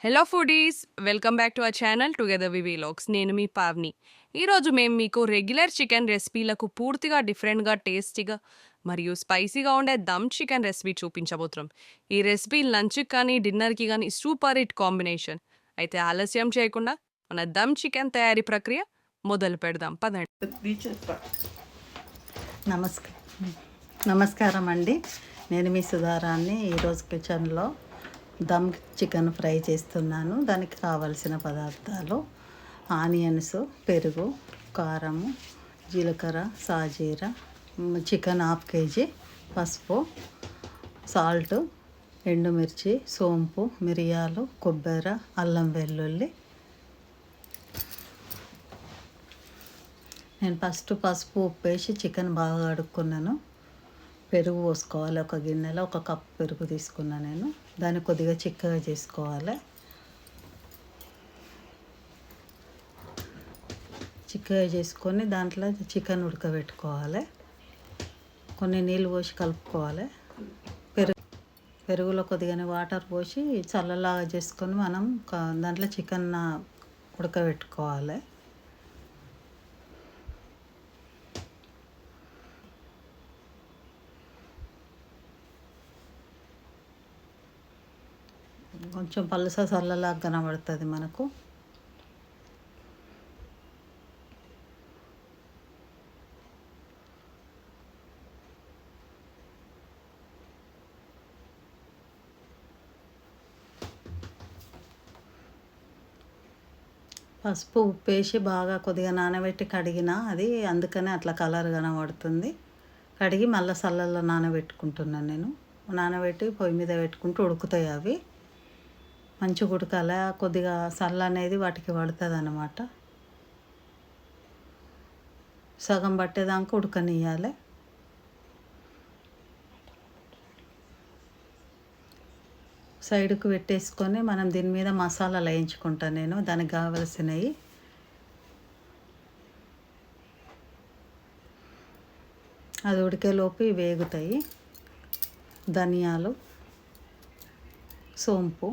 Hello foodies, welcome back to our channel together we vlogs. నేను మీ పావ్ని. ఈరోజు మేము మీకు రెగ్యులర్ చికెన్ రెసిపీలకు పూర్తిగా డిఫరెంట్గా, టేస్టీగా మరియు స్పైసీగా ఉండే దమ్ చికెన్ రెసిపీ చూపించబోతున్నాం. ఈ రెసిపీ లంచ్కి కానీ డిన్నర్కి కానీ సూపర్ హిట్ కాంబినేషన్. అయితే ఆలస్యం చేయకుండా మన దమ్ చికెన్ తయారీ ప్రక్రియ మొదలు పెడదాం పదండి. నమస్కారం అండి. నేను మీ సుధారాన్ని. ఈరోజు కిచెన్లో దమ్ చికెన్ ఫ్రై చేస్తున్నాను. దానికి కావలసిన పదార్థాలు: ఆనియన్స్, పెరుగు, కారము, జీలకర్ర, సాజీర, చికెన్ 1/2 kg, పసుపు, సాల్ట్, ఎండుమిర్చి, సోంపు, మిరియాలు, కొబ్బరి, అల్లం వెల్లుల్లి. నేను ఫస్ట్ పసుపు ఉప్పు వేసి చికెన్ బాగా కడుక్కున్నాను. పెరుగు పోసుకోవాలి. ఒక గిన్నెలో 1 కప్పు పెరుగు తీసుకున్నాను నేను. దాన్ని కొద్దిగా చిక్కగా చేసుకోవాలి. చిక్కగా చేసుకొని దాంట్లో చికెన్ ఉడకబెట్టుకోవాలి. కొన్ని నీళ్ళు పోసి కలుపుకోవాలి. పెరుగులో కొద్దిగానే వాటర్ పోసి చల్లలాగా చేసుకొని మనం దాంట్లో చికెన్ ఉడకబెట్టుకోవాలి. కొంచెం పలుస చల్లలాగా కనబడుతుంది మనకు. పసుపు ఉప్పు వేసి బాగా కొద్దిగా నానబెట్టి కడిగిన అది, అందుకనే అట్లా కలర్ కనబడుతుంది. కడిగి మళ్ళీ చల్లల్లో నానబెట్టుకుంటున్నాను నేను. నానబెట్టి పొయ్యి మీద పెట్టుకుంటూ ఉడుకుతాయి అవి. మంచిగా ఉడకాలి. కొద్దిగా చల్ల అనేది వాటికి పడుతుంది అన్నమాట. సగం పట్టేదాకా ఉడకనియాలి. సైడ్కు పెట్టేసుకొని మనం దీని మీద మసాలాలు వేయించుకుంటాను నేను. దానికి కావలసినవి: అది ఉడికేలోపు వేగుతాయి. ధనియాలు, సోంపు,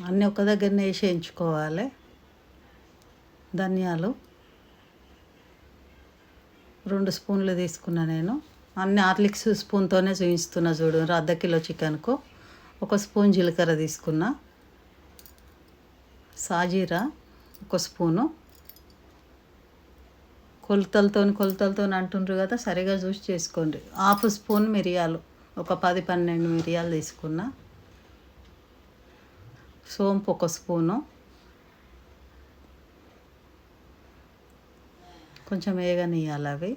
అన్నీ ఒక దగ్గరనే వేసి వేయించుకోవాలి. ధనియాలు 2 స్పూన్లు తీసుకున్నా నేను. అన్ని హార్లిక్స్ స్పూన్తోనే చూపిస్తున్నా చూడు. 1/2 కిలో చికెన్కు 1 స్పూన్ జీలకర్ర తీసుకున్నా. సాజీరా 1 స్పూను. కొలతలతో అంటుండ్రు కదా, సరిగా చూసి చేసుకోండి. 1/2 స్పూన్ మిరియాలు, ఒక 10-12 మిరియాలు తీసుకున్నా. సోంపు 1 స్పూను. కొంచెం వేగనియాలి అవి.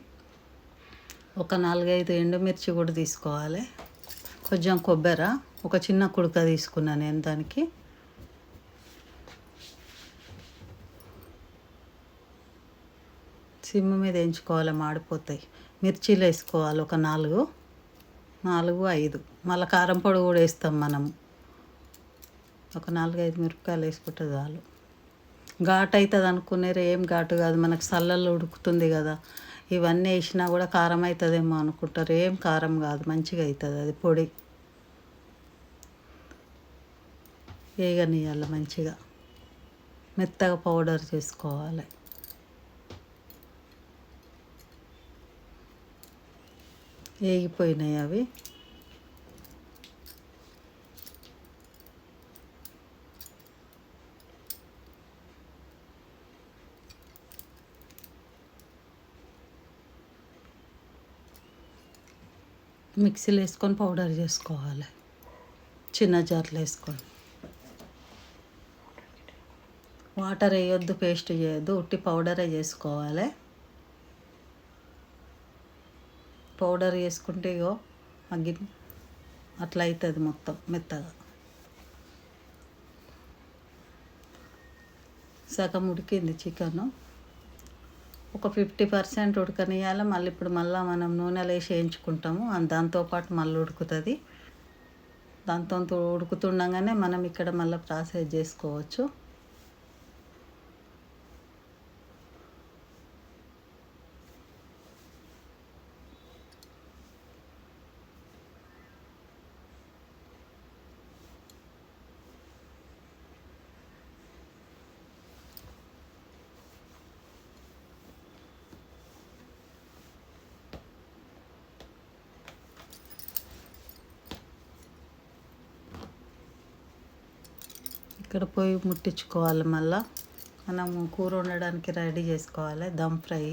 ఒక 4-5 ఎండుమిర్చి కూడా తీసుకోవాలి. కొంచెం కొబ్బరి, ఒక చిన్న కుడక తీసుకున్నాను నేను దానికి. సిమ్ మీద వేయించుకోవాలి, మాడిపోతాయి. మిర్చీలు వేసుకోవాలి ఒక 4-5. మళ్ళీ కారం పొడి కూడా వేస్తాం మనం. ఒక 4-5 మిరపకాయలు వేసుకుంటే చాలు. ఘాటు అవుతుంది అనుకునేరు, ఏం ఘాటు కాదు. మనకు చల్లల్లో ఉడుకుతుంది కదా. ఇవన్నీ వేసినా కూడా కారం అవుతుందేమో అనుకుంటారు. ఏం కారం కాదు, మంచిగా అవుతుంది అది పొడి. వేగనియాలి మంచిగా. మెత్తగా పౌడర్ చేసుకోవాలి. వేగిపోయినాయి అవి. మిక్సీలో వేసుకొని పౌడర్ చేసుకోవాలి. చిన్న జార్లో వేసుకొని. వాటర్ వేయొద్దు, పేస్ట్ చేయొద్దు, ఉట్టి పౌడరే చేసుకోవాలి. పౌడర్ వేసుకుంటే అట్లా అవుతుంది మొత్తం మెత్తగా. సగం ఉడికింది చికెను. ఒక 50% ఉడకనియాలి. మళ్ళీ మళ్ళీ మనం నూనెలో వేసి వేయించుకుంటాము. దాంతోపాటు మళ్ళీ ఉడుకుతుంది. దాంతో ఉడుకుతుండగానే మనం ఇక్కడ మళ్ళీ ప్రాసెస్ చేసుకోవచ్చు. ఇక్కడ పొయ్యి ముట్టించుకోవాలి. మళ్ళా మనము కూర వండడానికి రెడీ చేసుకోవాలి. దమ్ ఫ్రై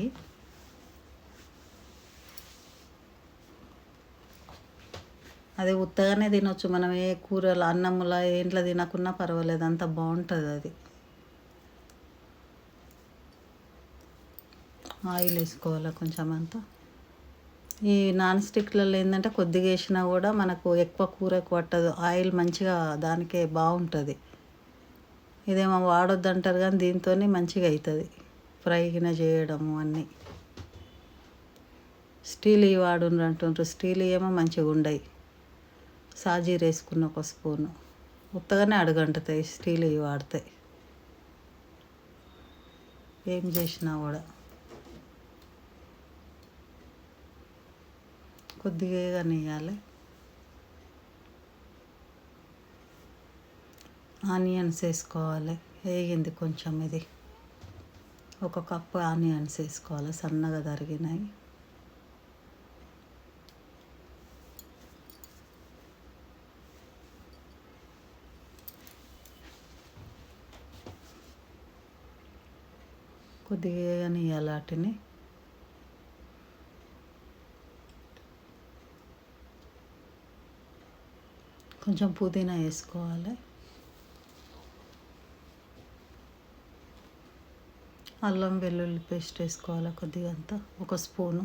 అది ఉత్తగానే తినొచ్చు. మనం ఏ కూరలు అన్నములా ఏంట్లో తినకున్నా పర్వాలేదు, అంత బాగుంటుంది అది. ఆయిల్ వేసుకోవాలి కొంచెం అంతా. ఈ నాన్ స్టిక్లలో ఏంటంటే కొద్దిగా వేసినా కూడా మనకు ఎక్కువ కూరకు పట్టదు. ఆయిల్ మంచిగా దానికే బాగుంటుంది. ఇదేమో వాడొద్దు అంటారు కానీ దీంతో మంచిగా అవుతుంది ఫ్రై గిన చేయడము అన్నీ. స్టీల్ వాడుండ్రు అంటుండ్రు. స్టీల్ ఏమో మంచిగా ఉండయి. సాజీర వేసుకున్న ఒక స్పూను. ఉత్తగానే అడుగంటుతాయి స్టీల్ వాడితే, ఏం చేసినా కూడా. కొద్దిగా వేయగానియాలి. ఆనియన్స్ వేసుకోవాలి. వేగింది కొంచెం. ఇది 1 కప్పు ఆనియన్స్ వేసుకోవాలి, సన్నగా తరిగినాయి. కొద్దిగా వేయనియాలి వాటిని. కొంచెం పుదీనా వేసుకోవాలి. అల్లం వెల్లుల్లి పేస్ట్ వేసుకోవాలి కొద్దిగా అంతా, 1 స్పూను.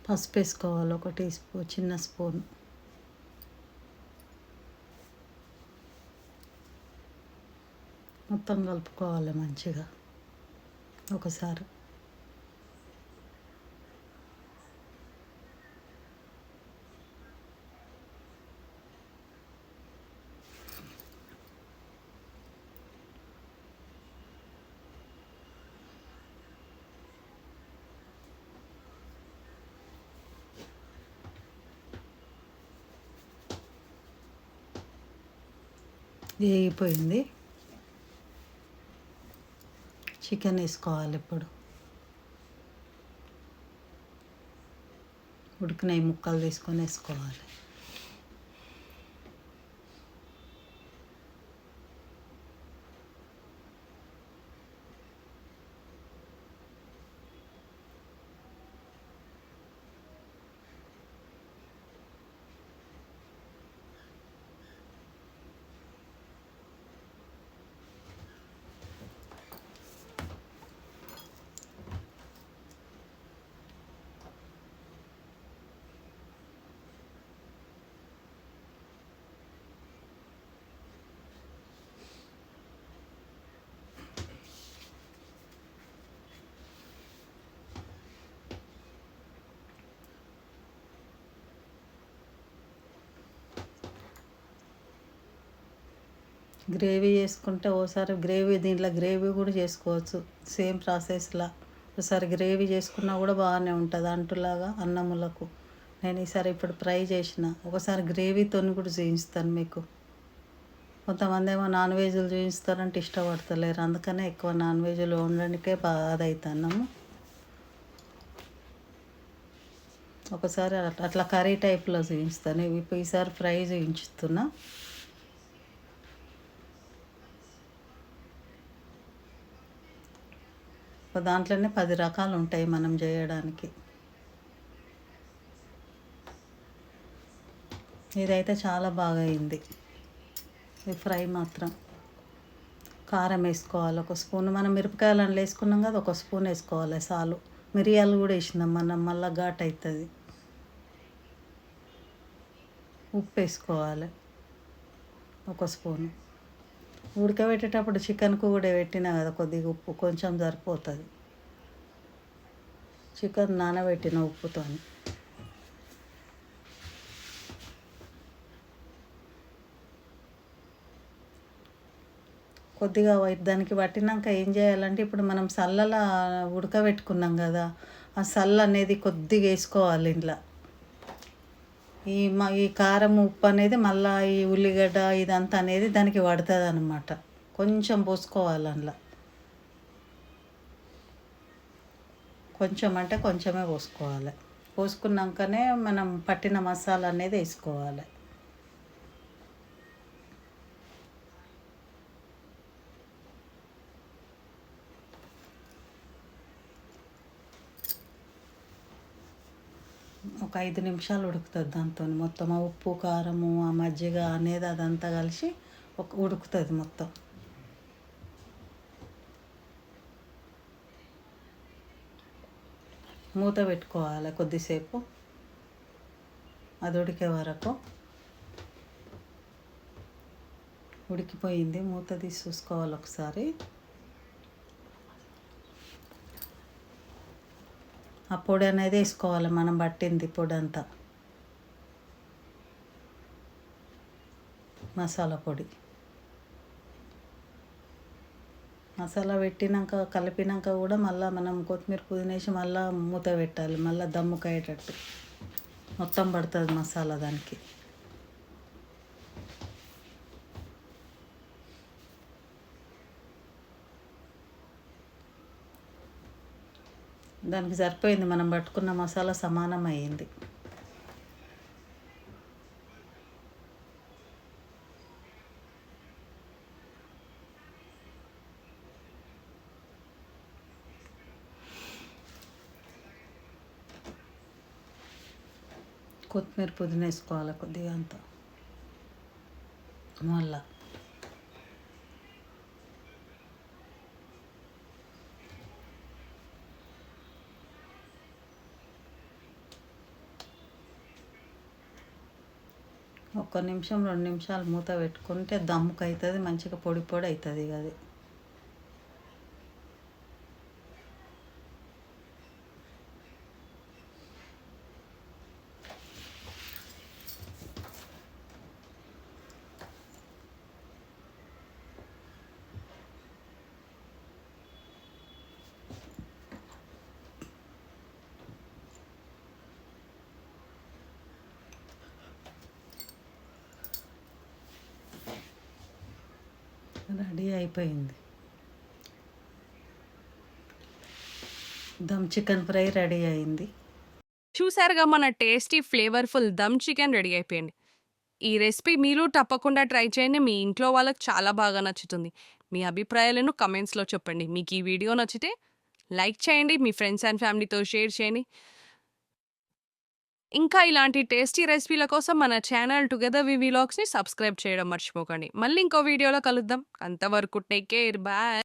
పసుపు వేసుకోవాలి 1 టీ స్పూన్, చిన్న స్పూన్. మొత్తం కలుపుకోవాలి మంచిగా ఒకసారి. వేగిపోయింది. చికెన్ వేసుకోవాలి ఇప్పుడు. ఉడికిన ముక్కలు తీసుకొని వేసుకోవాలి. గ్రేవీ చేసుకుంటే ఓసారి దీంట్లో గ్రేవీ కూడా చేసుకోవచ్చు. సేమ్ ప్రాసెస్లా ఒకసారి గ్రేవీ చేసుకున్నా కూడా బాగానే ఉంటుంది అంటులాగా అన్నములకు. నేను ఈసారి ఇప్పుడు ఫ్రై చేసిన. ఒకసారి గ్రేవీతో కూడా చేయిస్తాను మీకు. కొంతమంది ఏమో నాన్ వెజ్లు చూపిస్తారంటే ఇష్టపడతలేరు, అందుకనే ఎక్కువ నాన్ వెజ్లు వండడానికే బాధ అవుతున్నాము. ఒకసారి అట్లా కర్రీ టైప్లో చూపిస్తాను. ఇప్పుడు ఈసారి ఫ్రై చూపించుతున్నా. దాంట్లోనే 10 రకాలు ఉంటాయి మనం చేయడానికి. ఇదైతే చాలా బాగా అయింది ఈ ఫ్రై మాత్రం. కారం వేసుకోవాలి 1 స్పూన్. మనం మిరపకాయలు అందులో వేసుకున్నాం కదా, 1 స్పూన్ వేసుకోవాలి చాలు. మిరియాలు కూడా వేసినాం మనం, మళ్ళీ ఘాట్ అవుతుంది. ఉప్పు వేసుకోవాలి 1 స్పూను. ఉడకబెట్టేటప్పుడు చికెన్కు కూడా పెట్టినా కదా, కొద్దిగా ఉప్పు కొంచెం సరిపోతుంది. చికెన్ నానబెట్టిన ఉప్పుతో. కొద్దిగా దానికి పట్టినాక ఏం చేయాలంటే, ఇప్పుడు మనం సల్లలా ఉడకబెట్టుకున్నాం కదా, ఆ సల్ల అనేది కొద్దిగా వేసుకోవాలి ఇంట్లో. ఈ కారం ఉప్పు అనేది మళ్ళీ ఈ ఉల్లిగడ్డ ఇదంతా అనేది దానికి పడుతుంది అన్నమాట. కొంచెం పోసుకోవాలి అందులో. కొంచెం అంటే కొంచెమే పోసుకోవాలి. పోసుకున్నాకనే మనం పట్టిన మసాలా అనేది వేసుకోవాలి. ఒక 5 నిమిషాలు ఉడుకుతుంది దాంతో మొత్తం. ఆ ఉప్పు కారము ఆ మజ్జిగ అనేది అదంతా కలిసి ఉడుకుతుంది మొత్తం. మూత పెట్టుకోవాలి కొద్దిసేపు, అది ఉడికే వరకు. ఉడికిపోయింది, మూత తీసి చూసుకోవాలి ఒకసారి. ఆ పొడి అనేది వేసుకోవాలి, మనం పట్టింది పొడి అంతా, మసాలా పొడి. మసాలా పెట్టినాక కలిపినాక కూడా మళ్ళీ మనం కొత్తిమీర పుదీనా వేసి మళ్ళీ మూత పెట్టాలి, మళ్ళీ దమ్ముకయ్యేటట్టు. మొత్తం పడుతుంది మసాలా దానికి. దానికి సరిపోయింది, మనం పట్టుకున్న మసాలా సమానం అయ్యింది. కొత్తిమీర పుదీనా వేసుకోవాలి కొద్దిగా అంత. మళ్ళా ఒక్క నిమిషం 2 నిమిషాలు మూత పెట్టుకుంటే దమ్ముకు అవుతుంది, మంచిగా పొడి పొడి అవుతుంది ఇక అది. రెడీ అయిపోయింది, దమ్ చికెన్ ఫ్రై రెడీ అయింది. చూసారుగా మన tasty flavourful dum chicken ready అయిపోయింది. ఈ రెసిపీ మీరు తప్పకుండా ట్రై చేయండి, మీ ఇంట్లో వాళ్ళకి చాలా బాగా నచ్చుతుంది. మీ అభిప్రాయాలను కమెంట్స్లో చెప్పండి. మీకు ఈ వీడియో నచ్చితే లైక్ చేయండి, మీ ఫ్రెండ్స్ అండ్ ఫ్యామిలీతో షేర్ చేయండి. ఇంకా ఇలాంటి టేస్టీ రెసిపీల కోసం మన ఛానల్ టుగెదర్ వి వ్లాగ్స్ని సబ్స్క్రైబ్ చేయడం మర్చిపోకండి. మళ్ళీ ఇంకో వీడియోలో కలుద్దాం. అంతవరకు టేక్ కేర్, బాయ్.